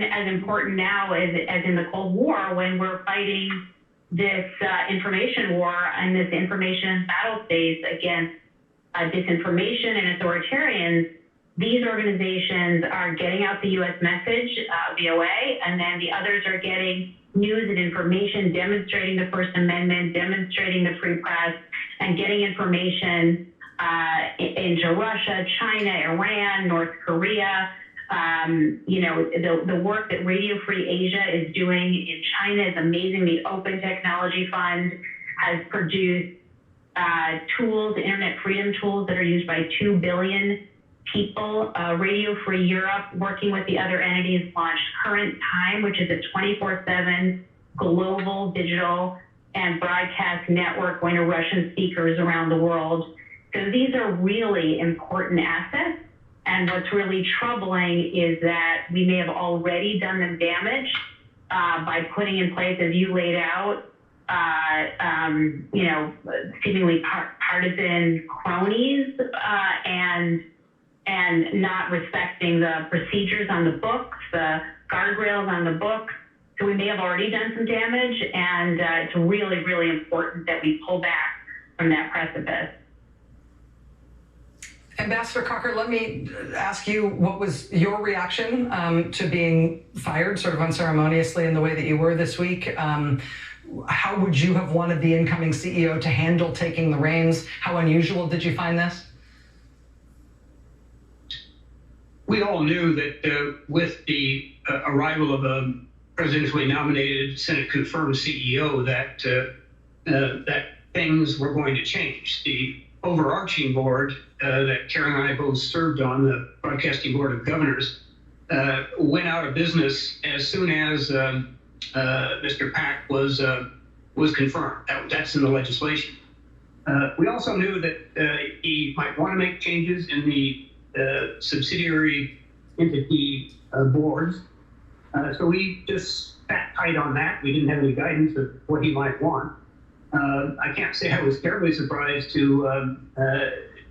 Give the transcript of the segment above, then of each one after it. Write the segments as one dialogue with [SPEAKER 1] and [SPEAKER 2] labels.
[SPEAKER 1] as important now as in the Cold War, when we're fighting this information war and this information battle space against disinformation and authoritarians. These organizations are getting out the U.S. message, VOA, and then the others are getting news and information demonstrating the First Amendment, demonstrating the free press, and getting information into Russia, China, Iran, North Korea. The work that Radio Free Asia is doing in China is amazing. The Open Technology Fund has produced tools, internet freedom tools that are used by 2 billion people. Radio Free Europe, working with the other entities, launched Current Time, which is a 24/7 global digital and broadcast network going to Russian speakers around the world. So these are really important assets. And what's really troubling is that we may have already done them damage by putting in place, as you laid out, seemingly partisan cronies and not respecting the procedures on the books, the guardrails on the books. So we may have already done some damage, and it's really, really important that we pull back from that precipice.
[SPEAKER 2] Ambassador Cocker, let me ask you, what was your reaction to being fired sort of unceremoniously in the way that you were this week? How would you have wanted the incoming CEO to handle taking the reins? How unusual did you find this?
[SPEAKER 3] We all knew that with the arrival of a presidentially nominated, Senate-confirmed CEO, that things were going to change. The overarching board that Karen and I both served on, the Broadcasting Board of Governors, went out of business as soon as Mr. Pack was confirmed. That's in the legislation. We also knew that he might want to make changes in the subsidiary entity boards. So we just sat tight on that. We didn't have any guidance of what he might want. I can't say I was terribly surprised to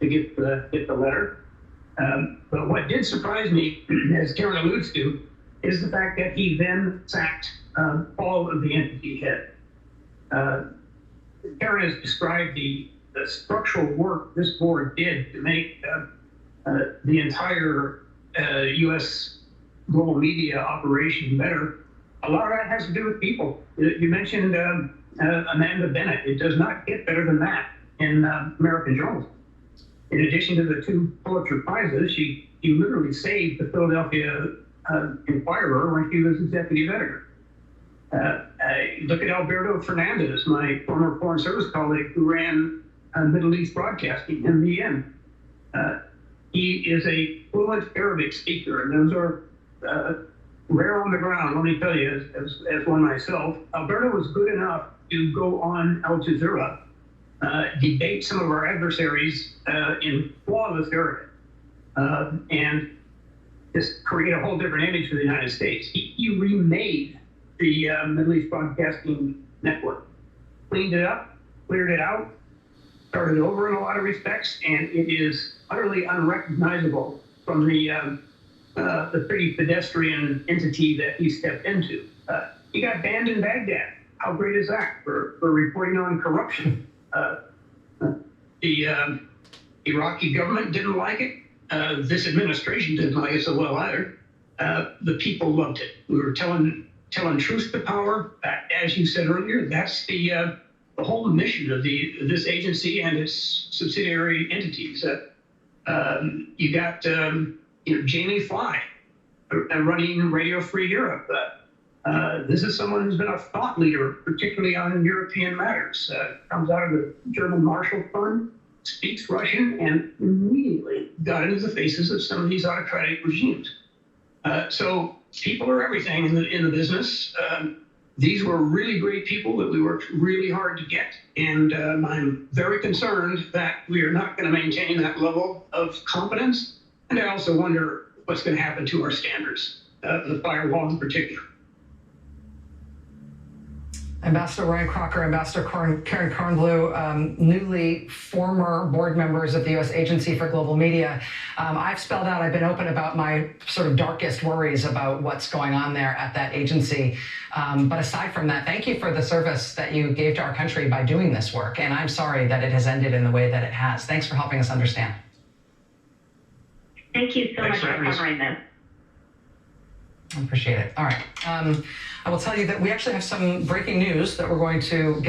[SPEAKER 3] get the letter. But what did surprise me, as Karen alludes to, is the fact that he then sacked all of the entity head. Karen has described the structural work this board did to make the entire U.S. global media operation better. A lot of that has to do with people. You mentioned Amanda Bennett. It does not get better than that in American journalism. In addition to the 2 Pulitzer Prizes, she literally saved the Philadelphia Inquirer when she was executive editor. Look at Alberto Fernandez, my former Foreign Service colleague who ran Middle East Broadcasting, MBN. He is a fluent Arabic speaker, and those are rare on the ground, let me tell you, as one myself. Alberto was good enough to go on Al Jazeera, debate some of our adversaries in flawless Arabic, and just create a whole different image for the United States. He remade the Middle East Broadcasting Network, cleaned it up, cleared it out, started over in a lot of respects, and it is utterly unrecognizable from the pretty pedestrian entity that he stepped into. He got banned in Baghdad. How great is that for reporting on corruption? The Iraqi government didn't like it. This administration didn't like it so well either. The people loved it. We were telling truth to power. As you said earlier, that's the whole mission of this agency and its subsidiary entities. You got Jamie Fly running Radio Free Europe. This is someone who's been a thought leader, particularly on European matters. Comes out of the German Marshall Fund, speaks Russian, and immediately got into the faces of some of these autocratic regimes. So people are everything in the business. These were really great people that we worked really hard to get. And I'm very concerned that we are not going to maintain that level of competence. And I also wonder what's going to happen to our standards, the firewall in particular.
[SPEAKER 2] Ambassador Ryan Crocker, Ambassador Karen Kornblue, newly former board members of the U.S. Agency for Global Media. I've spelled out, I've been open about my sort of darkest worries about what's going on there at that agency. But aside from that, thank you for the service that you gave to our country by doing this work. And I'm sorry that it has ended in the way that it has. Thanks for helping us understand.
[SPEAKER 1] Thank you so much for covering this.
[SPEAKER 2] I appreciate it. All right. I will tell you that we actually have some breaking news that we're going to get